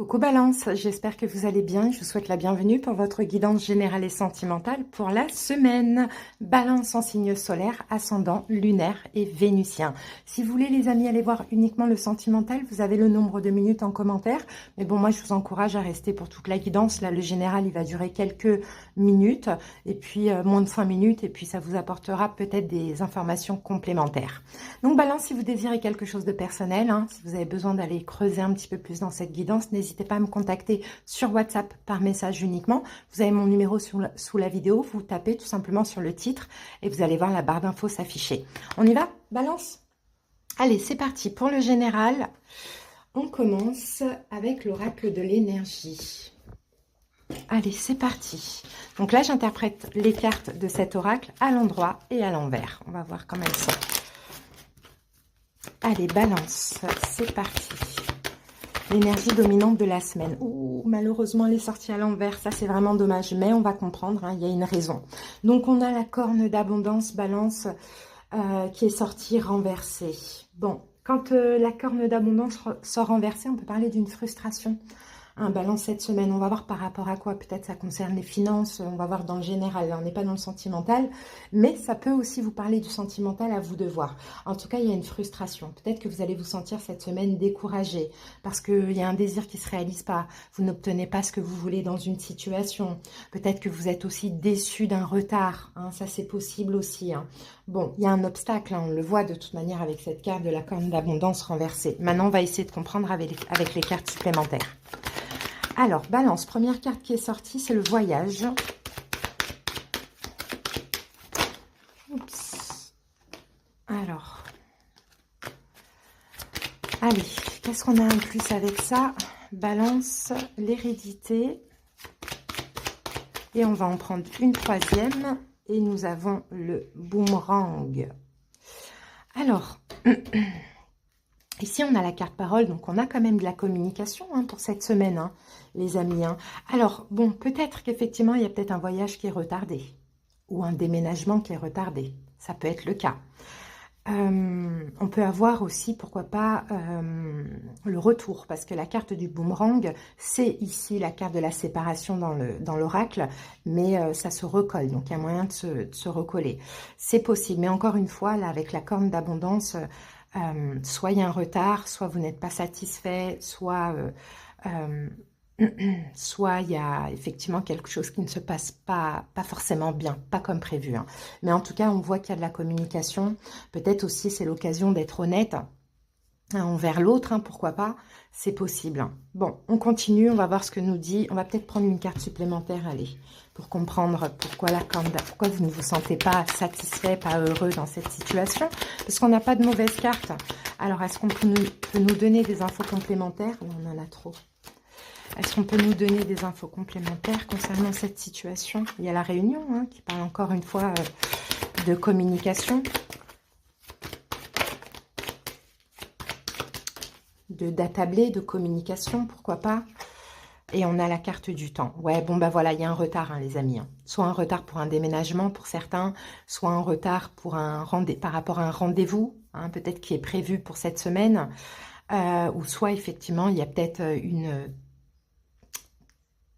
Coucou Balance, j'espère que vous allez bien. Je vous souhaite la bienvenue pour votre guidance générale et sentimentale pour la semaine. Balance en signe solaire, ascendant, lunaire et vénusien. Si vous voulez les amis aller voir uniquement le sentimental, vous avez le nombre de minutes en commentaire. Mais bon, moi je vous encourage à rester pour toute la guidance. Là le général il va durer quelques minutes et puis moins de 5 minutes et puis ça vous apportera peut-être des informations complémentaires. Donc Balance, si vous désirez quelque chose de personnel, si vous avez besoin d'aller creuser un petit peu plus dans cette guidance, n'hésitez pas à me contacter sur WhatsApp par message uniquement. Vous avez mon numéro sous la vidéo, vous tapez tout simplement sur le titre et vous allez voir la barre d'infos s'afficher. On y va, Balance? Allez, c'est parti. Pour le général, on commence avec l'oracle de l'énergie. Allez, c'est parti. Donc là, j'interprète les cartes de cet oracle à l'endroit et à l'envers. On va voir comment elles sont. Allez, Balance, c'est parti. L'énergie dominante de la semaine. Ouh, malheureusement, elle est sortie à l'envers. Ça, c'est vraiment dommage. Mais on va comprendre, il y a une raison. Donc, on a la corne d'abondance, Balance, qui est sortie renversée. Bon, quand la corne d'abondance sort renversée, on peut parler d'une frustration. Balance cette semaine, on va voir par rapport à quoi. Peut-être ça concerne les finances, on va voir dans le général. Là, on n'est pas dans le sentimental. Mais ça peut aussi vous parler du sentimental, à vous de voir. En tout cas, il y a une frustration. Peut-être que vous allez vous sentir cette semaine découragé parce qu'il y a un désir qui ne se réalise pas. Vous n'obtenez pas ce que vous voulez dans une situation. Peut-être que vous êtes aussi déçu d'un retard. Ça, c'est possible aussi. Bon, il y a un obstacle. On le voit de toute manière avec cette carte de la corne d'abondance renversée. Maintenant, on va essayer de comprendre avec les cartes supplémentaires. Alors, Balance, première carte qui est sortie, c'est le voyage. Oups. Alors. Allez, qu'est-ce qu'on a en plus avec ça? Balance, l'hérédité. Et on va en prendre une troisième. Et nous avons le boomerang. Alors... Ici, on a la carte parole, donc on a quand même de la communication pour cette semaine, les amis. Alors, bon, peut-être qu'effectivement, il y a peut-être un voyage qui est retardé ou un déménagement qui est retardé. Ça peut être le cas. On peut avoir aussi, pourquoi pas, le retour, parce que la carte du boomerang, c'est ici la carte de la séparation dans l'oracle, mais ça se recolle, donc il y a moyen de se recoller. C'est possible, mais encore une fois, là, avec la corne d'abondance... soit il y a un retard, soit vous n'êtes pas satisfait, soit il y a effectivement quelque chose qui ne se passe pas forcément bien, pas comme prévu. Mais en tout cas, on voit qu'il y a de la communication. Peut-être aussi c'est l'occasion d'être honnête envers l'autre, pourquoi pas, c'est possible. Bon, on continue, on va voir ce que nous dit. On va peut-être prendre une carte supplémentaire, allez, pour comprendre pourquoi vous ne vous sentez pas satisfait, pas heureux dans cette situation. Parce qu'on n'a pas de mauvaise carte. Alors, est-ce qu'on peut nous donner des infos complémentaires? On en a trop. Est-ce qu'on peut nous donner des infos complémentaires concernant cette situation? Il y a la réunion qui parle encore une fois de communication. D'attablé, de communication, pourquoi pas. Et on a la carte du temps. Ouais, bon, bah voilà, il y a un retard, les amis. Soit un retard pour un déménagement pour certains, soit un retard pour par rapport à un rendez-vous, peut-être qui est prévu pour cette semaine, ou soit effectivement, il y a peut-être une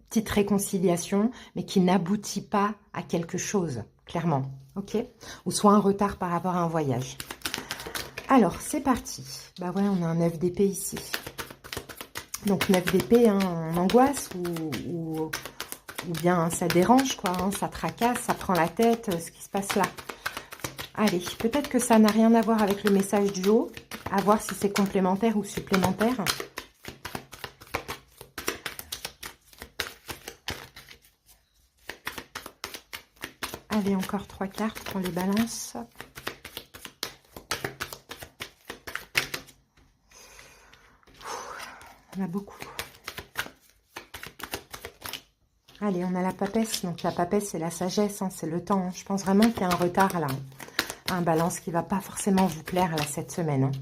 petite réconciliation, mais qui n'aboutit pas à quelque chose, clairement, ok? Ou soit un retard par rapport à un voyage. Alors, c'est parti. Bah ouais, on a un 9 d'épée ici. Donc, 9 d'épée, en angoisse ou bien ça dérange, quoi. Ça tracasse, ça prend la tête, ce qui se passe là. Allez, peut-être que ça n'a rien à voir avec le message du haut. À voir si c'est complémentaire ou supplémentaire. Allez, encore 3 cartes pour les balances. On a beaucoup. Allez, on a la papesse. Donc la papesse, c'est la sagesse, c'est le temps. Je pense vraiment qu'il y a un retard là. Un balance qui ne va pas forcément vous plaire là cette semaine.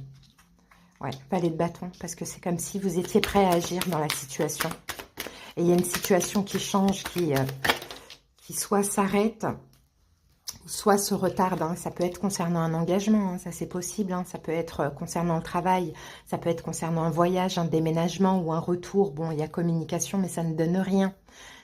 Ouais, valet de bâton. Parce que c'est comme si vous étiez prêt à agir dans la situation. Et il y a une situation qui change, qui soit s'arrête, soit se retarde, hein. Ça peut être concernant un engagement, hein, ça c'est possible, hein. Ça peut être concernant le travail, ça peut être concernant un voyage, un déménagement ou un retour. Bon, il y a communication, mais ça ne donne rien.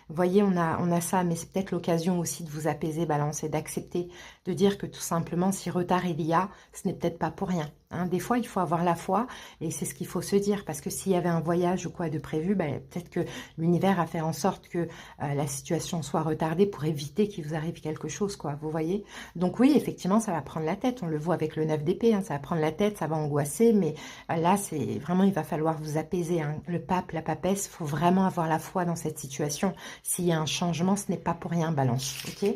Vous voyez, on a ça, mais c'est peut-être l'occasion aussi de vous apaiser, Balance, et d'accepter, de dire que tout simplement, si retard il y a, ce n'est peut-être pas pour rien. Hein. Des fois, il faut avoir la foi, et c'est ce qu'il faut se dire, parce que s'il y avait un voyage ou quoi de prévu, ben, peut-être que l'univers a fait en sorte que la situation soit retardée pour éviter qu'il vous arrive quelque chose, quoi, vous voyez. Donc oui, effectivement, ça va prendre la tête, on le voit avec le 9 d'épée, hein, ça va prendre la tête, ça va angoisser, mais là, c'est vraiment, il va falloir vous apaiser. Hein. Le pape, la papesse, il faut vraiment avoir la foi dans cette situation. S'il y a un changement, ce n'est pas pour rien, Balance, ok?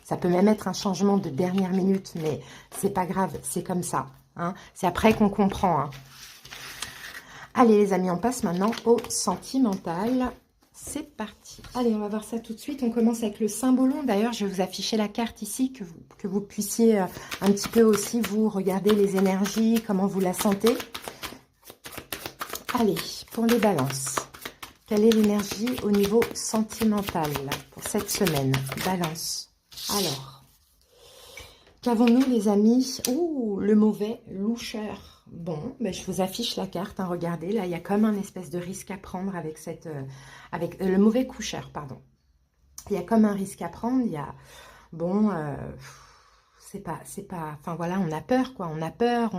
Ça peut même être un changement de dernière minute, mais c'est pas grave, c'est comme ça. Hein? C'est après qu'on comprend. Hein. Allez, les amis, on passe maintenant au sentimental. C'est parti. Allez, on va voir ça tout de suite. On commence avec le symbolon. D'ailleurs, je vais vous afficher la carte ici, que vous puissiez un petit peu aussi vous regarder les énergies, comment vous la sentez. Allez, pour les balances. Quelle est l'énergie au niveau sentimental pour cette semaine? Balance. Alors, qu'avons-nous les amis? Ouh, le mauvais loucheur. Bon, ben, je vous affiche la carte. Hein, regardez, là, il y a comme un espèce de risque à prendre avec, avec le mauvais coucheur, pardon. Il y a comme un risque à prendre. Il y a, bon... c'est pas, enfin voilà, on a peur quoi, on a peur,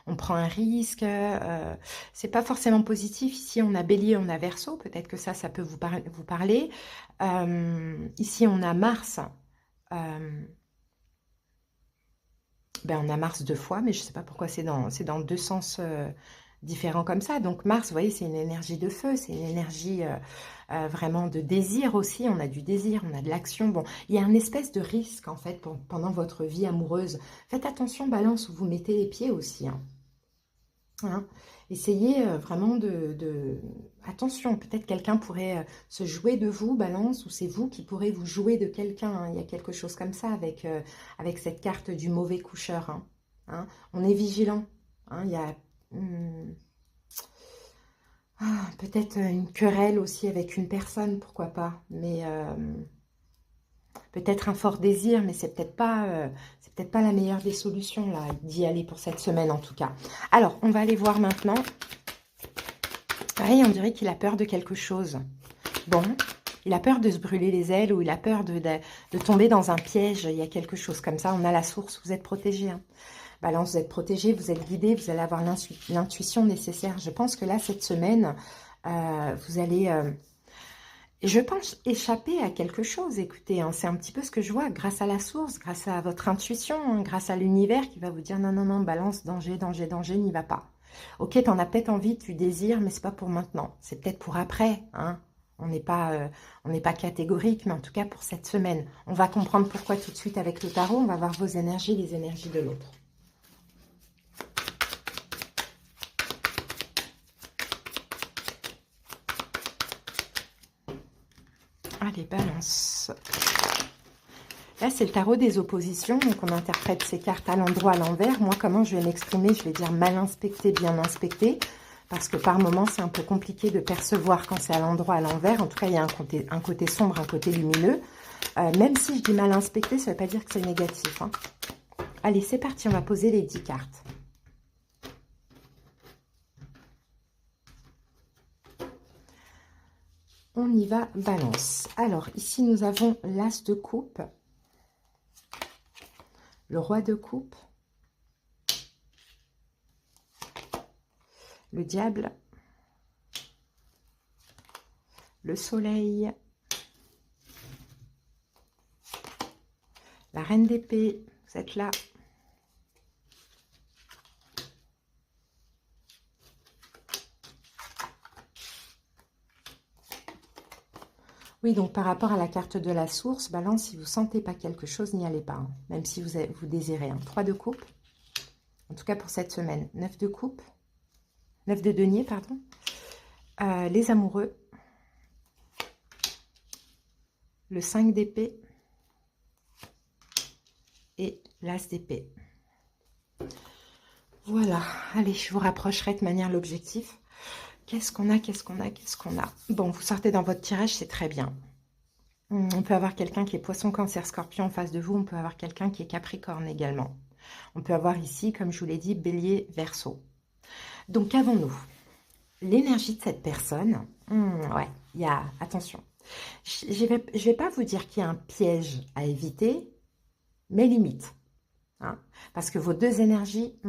on prend un risque, c'est pas forcément positif. Ici on a Bélier, on a Verseau, peut-être que ça peut vous parler. Ici on a Mars, ben on a Mars 2 fois, mais je sais pas pourquoi c'est dans 2 sens différents comme ça. Donc Mars, vous voyez, c'est une énergie de feu, c'est une énergie vraiment de désir aussi. On a du désir, on a de l'action. Bon, il y a un espèce de risque en fait pendant votre vie amoureuse. Faites attention, Balance, où vous mettez les pieds aussi. Hein. Hein? Essayez vraiment Attention, peut-être quelqu'un pourrait se jouer de vous, Balance, ou c'est vous qui pourrez vous jouer de quelqu'un. Hein. Il y a quelque chose comme ça avec cette carte du mauvais coucheur. Hein. Hein? On est vigilant. Hein? Il y a... peut-être une querelle aussi avec une personne, pourquoi pas. Mais peut-être un fort désir, mais c'est peut-être pas la meilleure des solutions là d'y aller pour cette semaine en tout cas. Alors, on va aller voir maintenant. Pareil, on dirait qu'il a peur de quelque chose. Bon, il a peur de se brûler les ailes ou il a peur de tomber dans un piège. Il y a quelque chose comme ça. On a la source, vous êtes protégé. Hein. Balance, vous êtes protégé, vous êtes guidé, vous allez avoir l'intuition nécessaire. Je pense que là, cette semaine, vous allez, je pense, échapper à quelque chose. Écoutez, hein, c'est un petit peu ce que je vois, grâce à la source, grâce à votre intuition, hein, grâce à l'univers qui va vous dire non, non, non, Balance, danger, danger, danger, n'y va pas. Ok, t'en as peut-être envie, tu désires, mais c'est pas pour maintenant. C'est peut-être pour après, hein. On n'est pas catégorique, mais en tout cas pour cette semaine. On va comprendre pourquoi tout de suite avec le tarot. On va voir vos énergies, les énergies de l'autre. Allez, Balance. Là, c'est le tarot des oppositions. Donc, on interprète ces cartes à l'endroit, à l'envers. Moi, comment je vais m'exprimer? Je vais dire mal inspecté, bien inspecté. Parce que par moments, c'est un peu compliqué de percevoir quand c'est à l'endroit, à l'envers. En tout cas, il y a un côté sombre, un côté lumineux. Même si je dis mal inspecté, ça ne veut pas dire que c'est négatif. Hein. Allez, c'est parti. On va poser les 10 cartes. On y va, Balance. Alors, ici, nous avons l'As de coupe, le Roi de coupe, le Diable, le Soleil, la Reine d'épée, vous êtes là. Oui, donc par rapport à la carte de la source, Balance, si vous ne sentez pas quelque chose, n'y allez pas. Hein, même si vous désirez. Hein. 3 de coupe, en tout cas pour cette semaine. 9 de coupe, 9 de denier, pardon. Les amoureux, le 5 d'épée et l'As d'épée. Voilà, allez, je vous rapprocherai de manière l'objectif. Qu'est-ce qu'on a? Qu'est-ce qu'on a? Qu'est-ce qu'on a? Bon, vous sortez dans votre tirage, c'est très bien. On peut avoir quelqu'un qui est poisson, cancer, scorpion en face de vous. On peut avoir quelqu'un qui est capricorne également. On peut avoir ici, comme je vous l'ai dit, bélier, verseau. Donc, qu'avons-nous? L'énergie de cette personne, ouais, il y a, attention, je vais pas vous dire qu'il y a un piège à éviter, mais limite. Hein, parce que vos deux énergies,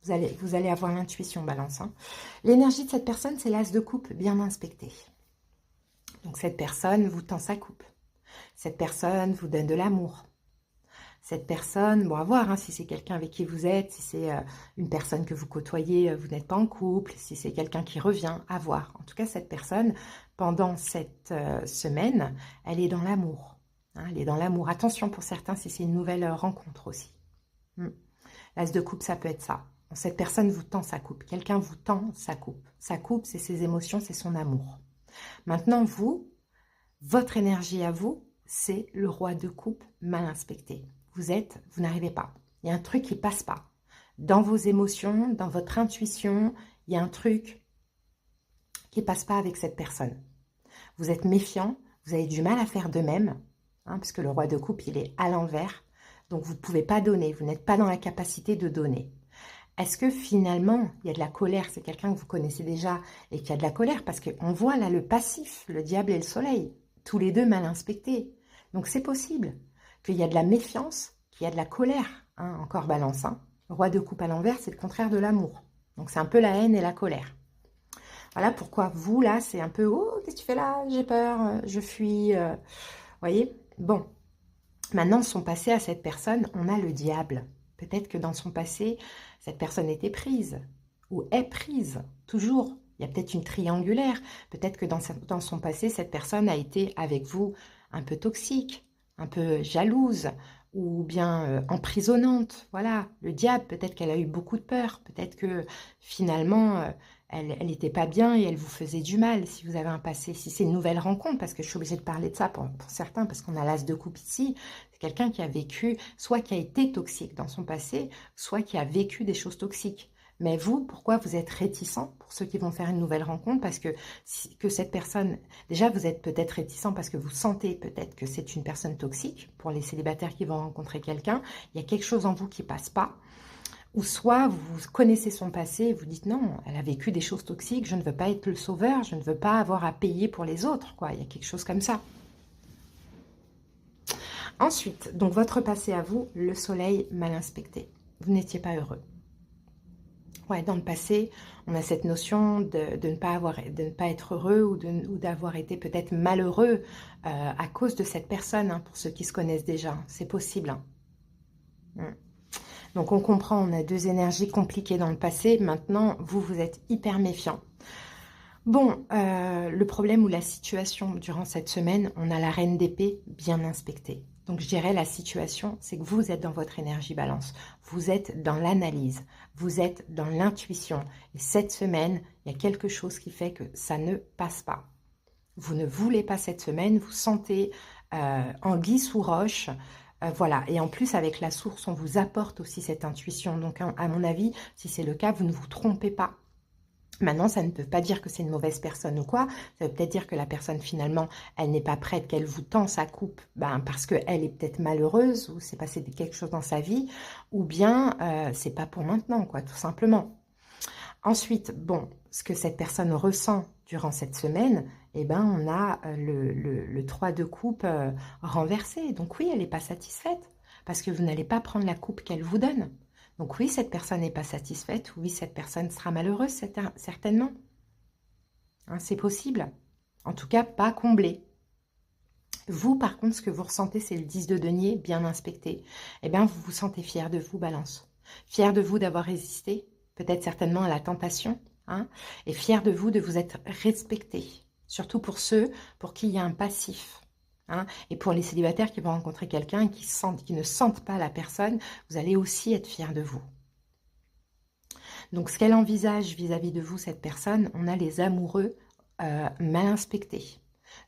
vous allez avoir l'intuition, balance. Hein. L'énergie de cette personne, c'est l'as de coupe bien inspecté. Donc cette personne vous tend sa coupe. Cette personne vous donne de l'amour. Cette personne, bon, à voir hein, si c'est quelqu'un avec qui vous êtes, si c'est une personne que vous côtoyez, vous n'êtes pas en couple, si c'est quelqu'un qui revient, à voir. En tout cas, cette personne, pendant cette semaine, elle est dans l'amour. Hein, elle est dans l'amour. Attention pour certains, si c'est une nouvelle rencontre aussi. L'as de coupe, ça peut être ça. Cette personne vous tend sa coupe. Quelqu'un vous tend sa coupe. Sa coupe, c'est ses émotions, c'est son amour. Maintenant, vous, votre énergie à vous, c'est le roi de coupe mal inspecté. Vous n'arrivez pas. Il y a un truc qui passe pas. Dans vos émotions, dans votre intuition, il y a un truc qui passe pas avec cette personne. Vous êtes méfiant, vous avez du mal à faire de même, hein, parce que le roi de coupe, il est à l'envers. Donc, vous ne pouvez pas donner, vous n'êtes pas dans la capacité de donner. Est-ce que finalement, il y a de la colère? C'est quelqu'un que vous connaissez déjà et qui a de la colère, parce qu'on voit là le passif, le diable et le soleil, tous les deux mal inspectés. Donc, c'est possible qu'il y a de la méfiance, qu'il y a de la colère, hein, encore balance. Hein. Le roi de coupe à l'envers, c'est le contraire de l'amour. Donc, c'est un peu la haine et la colère. Voilà pourquoi vous, là, c'est un peu « Oh, qu'est-ce que tu fais là? J'ai peur, je fuis. » voyez? Bon. Maintenant, son passé à cette personne, on a le diable. Peut-être que dans son passé, cette personne était prise ou est prise, toujours. Il y a peut-être une triangulaire. Peut-être que dans son passé, cette personne a été avec vous un peu toxique, un peu jalouse ou bien emprisonnante. Voilà, le diable, peut-être qu'elle a eu beaucoup de peur. Peut-être que finalement, elle n'était pas bien et elle vous faisait du mal si vous avez un passé. Si c'est une nouvelle rencontre, parce que je suis obligée de parler de ça pour certains, parce qu'on a l'as de coupe ici, c'est quelqu'un qui a vécu, soit qui a été toxique dans son passé, soit qui a vécu des choses toxiques. Mais vous, pourquoi vous êtes réticent pour ceux qui vont faire une nouvelle rencontre? Parce que, cette personne, déjà vous êtes peut-être réticent parce que vous sentez peut-être que c'est une personne toxique. Pour les célibataires qui vont rencontrer quelqu'un, il y a quelque chose en vous qui passe pas. Ou soit vous connaissez son passé et vous dites non, elle a vécu des choses toxiques, je ne veux pas être le sauveur, je ne veux pas avoir à payer pour les autres, quoi. Il y a quelque chose comme ça. Ensuite, donc votre passé à vous, le soleil mal inspecté. Vous n'étiez pas heureux. Ouais, dans le passé, on a cette notion de ne pas être heureux ou d'avoir été peut-être malheureux à cause de cette personne, hein, pour ceux qui se connaissent déjà. C'est possible. Hein. Donc on comprend, on a deux énergies compliquées dans le passé. Maintenant, vous êtes hyper méfiant. Bon, le problème ou la situation durant cette semaine, on a la reine d'épée bien inspectée. Donc je dirais la situation, c'est que vous êtes dans votre énergie balance. Vous êtes dans l'analyse, vous êtes dans l'intuition. Et cette semaine, il y a quelque chose qui fait que ça ne passe pas. Vous ne voulez pas cette semaine, vous sentez anguille sous roche. Voilà, et en plus avec la source, on vous apporte aussi cette intuition. Donc à mon avis, si c'est le cas, vous ne vous trompez pas. Maintenant, ça ne peut pas dire que c'est une mauvaise personne ou quoi. Ça veut peut-être dire que la personne, finalement, elle n'est pas prête, qu'elle vous tend sa coupe parce qu'elle est peut-être malheureuse ou c'est passé quelque chose dans sa vie, ou bien c'est pas pour maintenant, quoi, tout simplement. Ensuite, bon, ce que cette personne ressent durant cette semaine, eh ben, on a le 3 de coupe renversé. Donc oui, elle n'est pas satisfaite parce que vous n'allez pas prendre la coupe qu'elle vous donne. Donc oui, cette personne n'est pas satisfaite. Oui, cette personne sera malheureuse, certainement. Hein, c'est possible. En tout cas, pas comblée. Vous, par contre, ce que vous ressentez, c'est le 10 de denier bien inspecté. Eh bien, vous vous sentez fier de vous, balance. Fier de vous d'avoir résisté, peut-être certainement à la tentation, hein, et fier de vous être respecté. Surtout pour ceux pour qui il y a un passif. Hein, et pour les célibataires qui vont rencontrer quelqu'un et qui ne sentent pas la personne, vous allez aussi être fier de vous. Donc, ce qu'elle envisage vis-à-vis de vous, cette personne, on a les amoureux mal inspectés.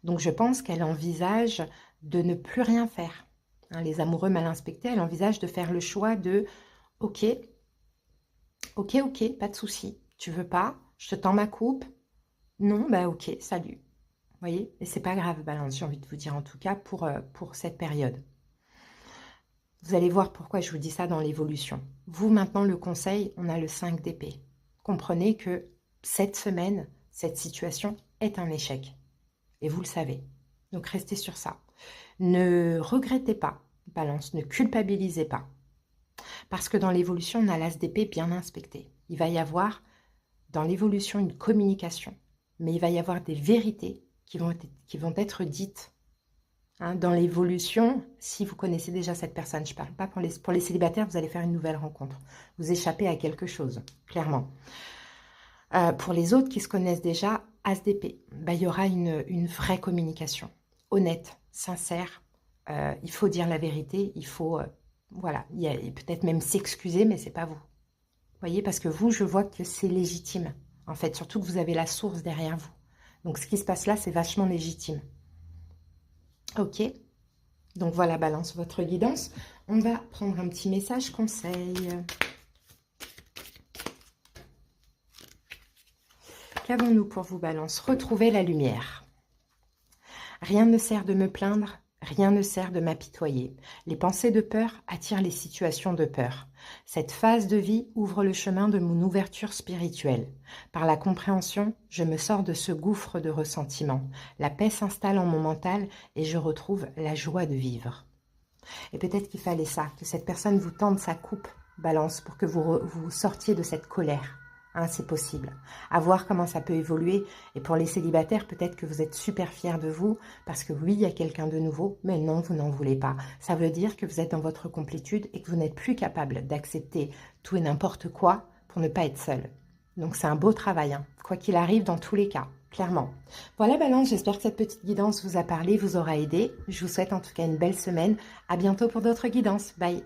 Donc, je pense qu'elle envisage de ne plus rien faire. Hein, les amoureux mal inspectés, elle envisage de faire le choix de « Ok, pas de souci. Tu veux pas? Je te tends ma coupe? Non, bah ok, salut. » voyez? Et c'est pas grave, Balance, j'ai envie de vous dire, en tout cas, pour cette période. Vous allez voir pourquoi je vous dis ça dans l'évolution. Vous, maintenant, le conseil, on a le 5 d'épée. Comprenez que cette semaine, cette situation est un échec. Et vous le savez. Donc, restez sur ça. Ne regrettez pas, Balance, ne culpabilisez pas. Parce que dans l'évolution, on a l'as d'épée bien inspecté. Il va y avoir, dans l'évolution, une communication. Mais il va y avoir des vérités qui vont être dites. Hein, dans l'évolution, si vous connaissez déjà cette personne, je ne parle pas pour les célibataires, vous allez faire une nouvelle rencontre. Vous échappez à quelque chose, clairement. Pour les autres qui se connaissent déjà, as d'épée, bah, il y aura une vraie communication, honnête, sincère. Il faut dire la vérité, il faut, voilà, peut-être même s'excuser, mais c'est pas vous. Vous voyez, parce que vous, je vois que c'est légitime, en fait, surtout que vous avez la source derrière vous. Donc, ce qui se passe là, c'est vachement légitime. Ok, donc voilà, Balance, votre guidance. On va prendre un petit message conseil. Qu'avons-nous pour vous, Balance? Retrouvez la lumière. Rien ne sert de me plaindre, rien ne sert de m'apitoyer. Les pensées de peur attirent les situations de peur. Cette phase de vie ouvre le chemin de mon ouverture spirituelle. Par la compréhension, je me sors de ce gouffre de ressentiment. La paix s'installe en mon mental et je retrouve la joie de vivre. Et peut-être qu'il fallait ça, que cette personne vous tende sa coupe, Balance, pour que vous sortiez de cette colère. Hein, c'est possible. À voir comment ça peut évoluer. Et pour les célibataires, peut-être que vous êtes super fiers de vous, parce que oui, il y a quelqu'un de nouveau, mais non, vous n'en voulez pas. Ça veut dire que vous êtes dans votre complétude et que vous n'êtes plus capable d'accepter tout et n'importe quoi pour ne pas être seul. Donc c'est un beau travail, hein, quoi qu'il arrive dans tous les cas. Clairement. Voilà, Balance, j'espère que cette petite guidance vous a parlé, vous aura aidé. Je vous souhaite en tout cas une belle semaine. À bientôt pour d'autres guidances. Bye.